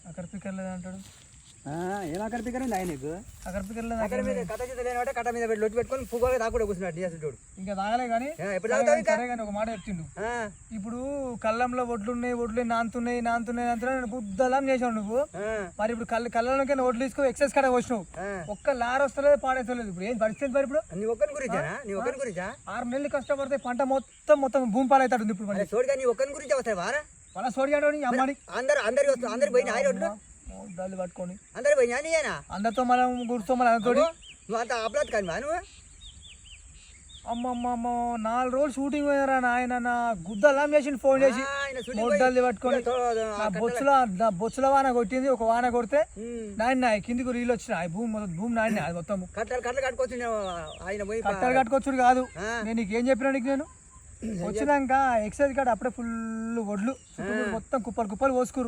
అక్కడ పిక్కర్ లేదు అంటాడు. ఏం అక్కడ పిక్కర్ ఉంది ఆయన నీకు? అక్కడ పిక్కర్ లేదు. అక్కడ మీద కథ చేత లేనట్టే కట్ట మీద లొట్టు పెట్టుకొని పువ్వుగా తాకుండా కూర్చున్నాడు నీసుడు. ఇంకా తాగలే కానీ సరే కానీ ఒక మాట చెప్పిండు. ఇప్పుడు కళ్ళంలో ఒడ్లు నాంతున్నాయి బుద్ధలం చేసావు నువ్వు. మరి ఇప్పుడు కళ్ళలోకి ఒడ్లు తీసుకో ఎక్సైజ్ కాడ వచ్చినావు. ఒక్క లారీ వస్తలేదు పాడేస్తలేదు. ఇప్పుడు ఏం పరిస్థితి మరి? ఇప్పుడు నీ ఒక్కని గురించా 6 నెలలు కష్టపడితే పంట మొత్తం భూమి పాలవుతాడు. ఇప్పుడు మరి చూడగా నీ ఒక్కని గురించి వస్తాయి వారా వాళ్ళ సోడియాడు అమ్మని అందరు పోయినా ఆయన దాన్ని పట్టుకొని అందరు పోయినా నీయేనా? అందరితో మనం గుర్తో మన అందరితో నువ్వు అంత అప్లాత్ కానీ నువ్వు అమ్మమ్మ 4 రోజులు షూటింగ్ పోయారా నాయన. నా గుద్దలాం చేసి ఫోన్ చేసి మొడ్డల్ది పట్టుకొని నా బొచ్చుల వాన కొట్టింది. ఒక వాన కొడితే నాయన కిందికి రీలు వచ్చిన భూమి నాయన అది మొత్తం కట్టలు కట్టుకొచ్చుడు కాదు. నేను నీకేం చెప్పినా నీకు నేను వచ్చినాక ఎక్సైజ్ కార్డు అప్పుడే ఫుల్ ఒడ్లు మొత్తం కుప్పలు పోసుకురు.